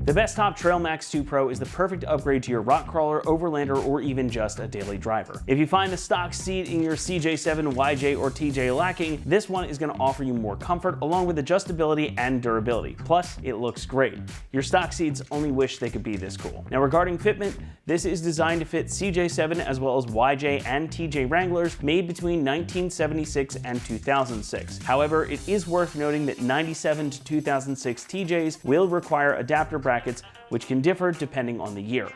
The Bestop Trailmax 2 Pro is the perfect upgrade to your rock crawler, overlander, or even just a daily driver. If you find the stock seat in your CJ7, YJ, or TJ lacking, this one is going to offer you more comfort along with adjustability and durability. Plus, it looks great. Your stock seats only wish they could be this cool. Now regarding fitment, this is designed to fit CJ7 as well as YJ and TJ Wranglers made between 1976 and 2006. However, it is worth noting that 97 to 2006 TJs will require adapter brackets, which can differ depending on the year.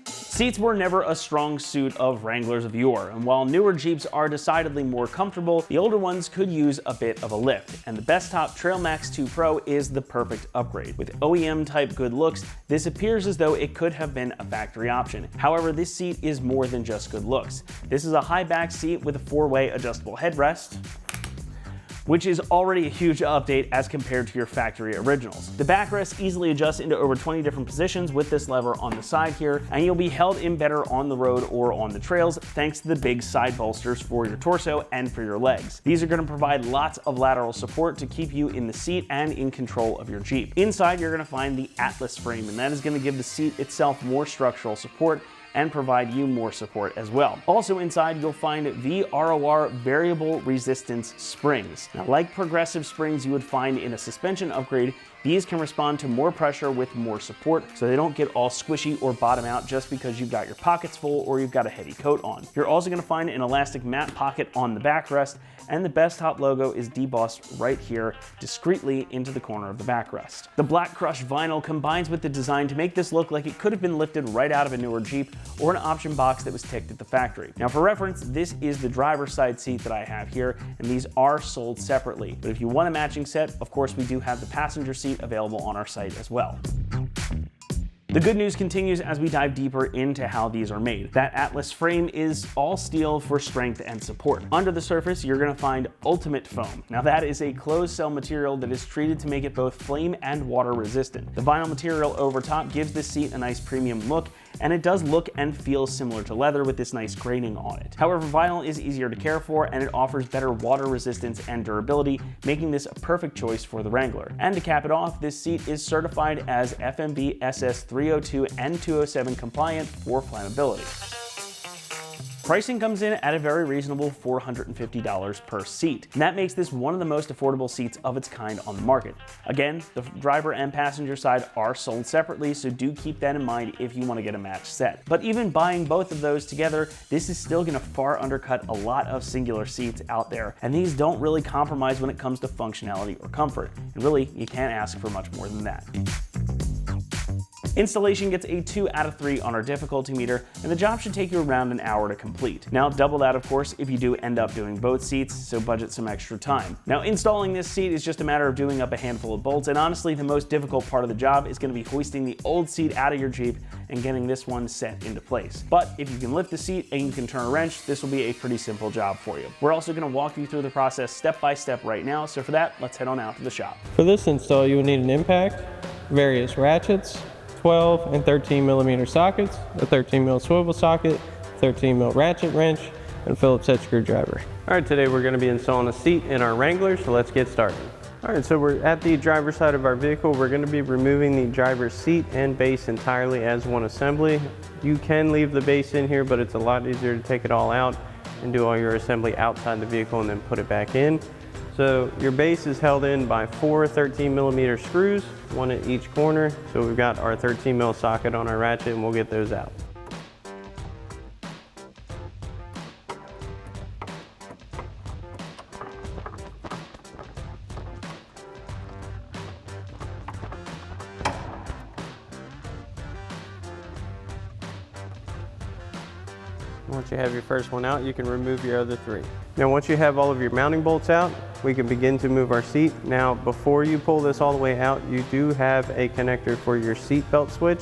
Seats were never a strong suit of Wranglers of yore, and while newer Jeeps are decidedly more comfortable, the older ones could use a bit of a lift, and the Bestop Trailmax 2 Pro is the perfect upgrade. With OEM-type good looks, this appears as though it could have been a factory option. However, this seat is more than just good looks. This is a high-back seat with a 4-way adjustable headrest, which is already a huge update as compared to your factory originals. The backrest easily adjusts into over 20 different positions with this lever on the side here, and you'll be held in better on the road or on the trails thanks to the big side bolsters for your torso and for your legs. These are going to provide lots of lateral support to keep you in the seat and in control of your Jeep. Inside, you're going to find the Atlas frame, and that is going to give the seat itself more structural support and provide you more support as well. Also inside, you'll find VROR variable resistance springs. Now, like progressive springs you would find in a suspension upgrade, these can respond to more pressure with more support, so they don't get all squishy or bottom out just because you've got your pockets full or you've got a heavy coat on. You're also going to find an elastic mat pocket on the backrest, and the Bestop logo is debossed right here discreetly into the corner of the backrest. The black crushed vinyl combines with the design to make this look like it could have been lifted right out of a newer Jeep or an option box that was ticked at the factory. Now for reference, this is the driver's side seat that I have here, and these are sold separately. But if you want a matching set, of course we do have the passenger seat available on our site as well. The good news continues as we dive deeper into how these are made. That Atlas frame is all steel for strength and support. Under the surface, you're going to find Ultimate Foam. Now that is a closed cell material that is treated to make it both flame and water resistant. The vinyl material over top gives this seat a nice premium look, and it does look and feel similar to leather with this nice graining on it. However, vinyl is easier to care for and it offers better water resistance and durability, making this a perfect choice for the Wrangler. And to cap it off, this seat is certified as FMV SS 302 and 207 compliant for flammability. Pricing comes in at a very reasonable $450 per seat, and that makes this one of the most affordable seats of its kind on the market. Again, the driver and passenger side are sold separately, so do keep that in mind if you want to get a matched set. But even buying both of those together, this is still going to far undercut a lot of singular seats out there, and these don't really compromise when it comes to functionality or comfort. And really, you can't ask for much more than that. Installation gets a 2 out of 3 on our difficulty meter, and the job should take you around an hour to complete. Now, double that, of course, if you do end up doing both seats, so budget some extra time. Now, installing this seat is just a matter of doing up a handful of bolts, and honestly, the most difficult part of the job is going to be hoisting the old seat out of your Jeep and getting this one set into place. But if you can lift the seat and you can turn a wrench, this will be a pretty simple job for you. We're also going to walk you through the process step by step right now, so for that, let's head on out to the shop. For this install, you will need an impact, various ratchets, 12 and 13 millimeter sockets, a 13 mil swivel socket, 13 mil ratchet wrench, and Phillips head screwdriver. All right, today we're going to be installing a seat in our Wrangler, so let's get started. All right, so we're at the driver's side of our vehicle. We're going to be removing the driver's seat and base entirely as one assembly. You can leave the base in here, but it's a lot easier to take it all out and do all your assembly outside the vehicle and then put it back in. So your base is held in by 4 13 millimeter screws, one at each corner. So we've got our 13 mil socket on our ratchet, and we'll get those out. Once you have your first one out, you can remove your other 3. Now once you have all of your mounting bolts out, we can begin to move our seat. Now before you pull this all the way out, you do have a connector for your seat belt switch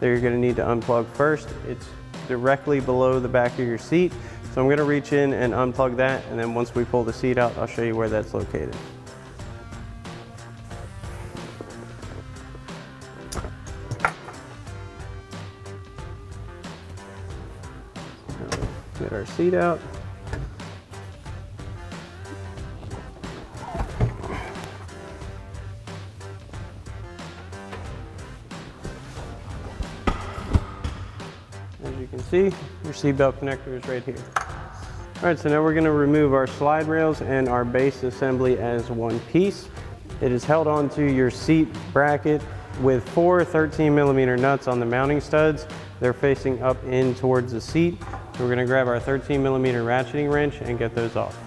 that you're going to need to unplug first. It's directly below the back of your seat. So I'm going to reach in and unplug that, and then once we pull the seat out, I'll show you where that's located. Get our seat out. see, your seat belt connector is right here. All right, so now we're gonna remove our slide rails and our base assembly as one piece. It is held onto your seat bracket with 4 13mm nuts on the mounting studs. They're facing up in towards the seat. So we're gonna grab our 13mm ratcheting wrench and get those off.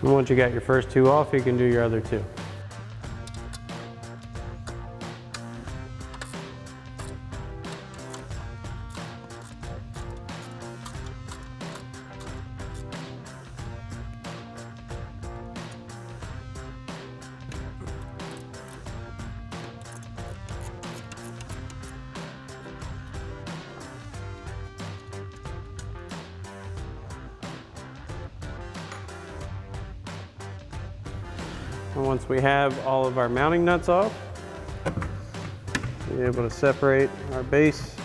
And once you got your first 2 off, you can do your other 2. And once we have all of our mounting nuts off, we're able to separate our base.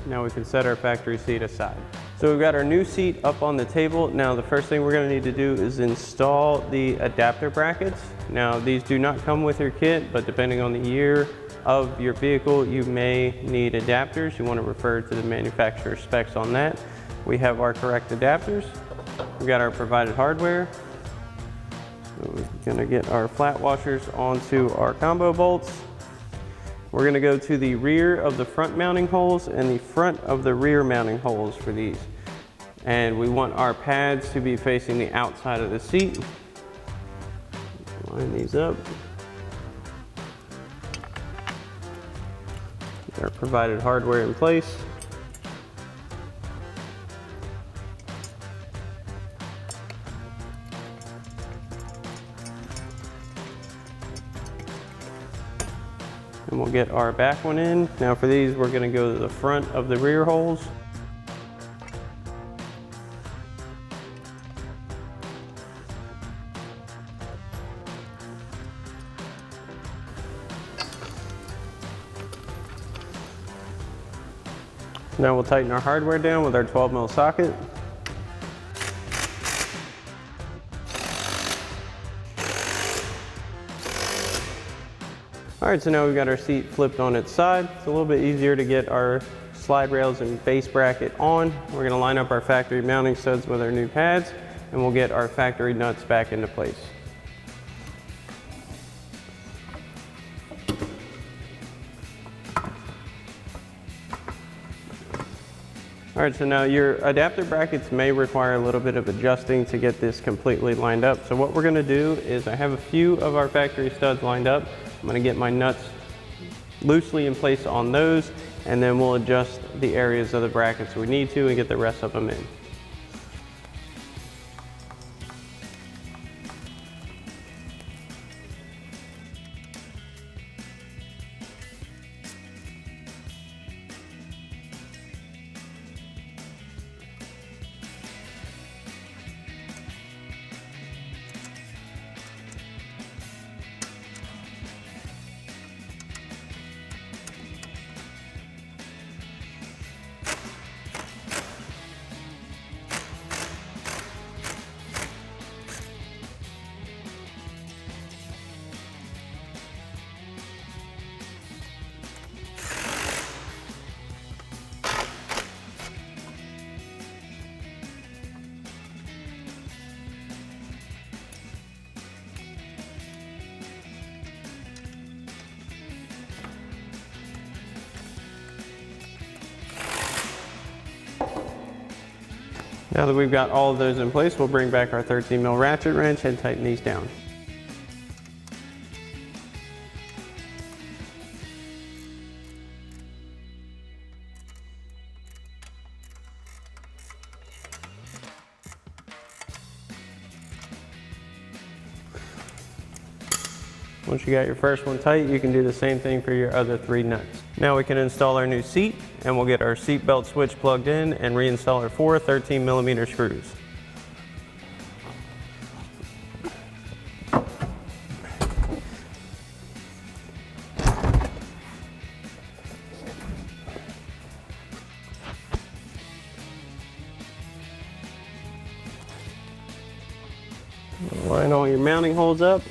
Now we can set our factory seat aside. So we've got our new seat up on the table. Now the first thing we're going to need to do is install the adapter brackets. Now these do not come with your kit, but depending on the year of your vehicle, you may need adapters. You want to refer to the manufacturer specs on that. We have our correct adapters. We've got our provided hardware. So we're gonna get our flat washers onto our combo bolts. We're gonna go to the rear of the front mounting holes and the front of the rear mounting holes for these. And we want our pads to be facing the outside of the seat. Line these up. Get our provided hardware in place. And we'll get our back one in. Now for these, we're gonna go to the front of the rear holes. Now we'll tighten our hardware down with our 12mm socket. All right, so now we've got our seat flipped on its side. It's a little bit easier to get our slide rails and base bracket on. We're gonna line up our factory mounting studs with our new pads, and we'll get our factory nuts back into place. All right, so now your adapter brackets may require a little bit of adjusting to get this completely lined up. So what we're gonna do is I have a few of our factory studs lined up. I'm gonna get my nuts loosely in place on those, and then we'll adjust the areas of the brackets we need to and get the rest of them in. Now that we've got all of those in place, we'll bring back our 13mm ratchet wrench and tighten these down. Once you got your first one tight, you can do the same thing for your other 3 nuts. Now we can install our new seat, and we'll get our seat belt switch plugged in and reinstall our 4 13mm screws. Line all your mounting holes up.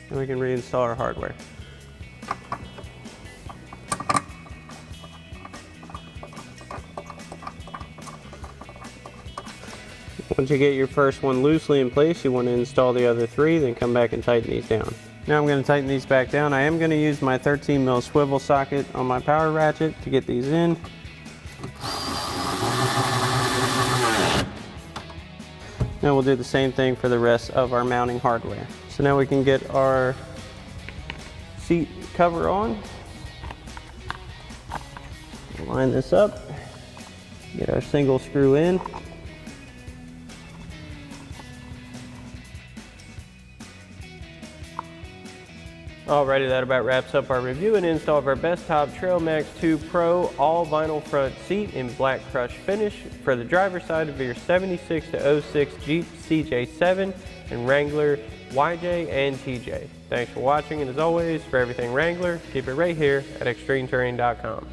And we can reinstall our hardware. Once you get your first one loosely in place, you want to install the other 3, then come back and tighten these down. Now I'm going to tighten these back down. I am going to use my 13mm swivel socket on my power ratchet to get these in. Now we'll do the same thing for the rest of our mounting hardware. So now we can get our seat cover on. Line this up. Get our single screw in. Alrighty, that about wraps up our review and install of our Bestop Trailmax 2 Pro all vinyl front seat in black crush finish for the driver's side of your 76 to 06 Jeep CJ7 and Wrangler YJ and TJ. Thanks for watching, and as always, for everything Wrangler, keep it right here at ExtremeTerrain.com.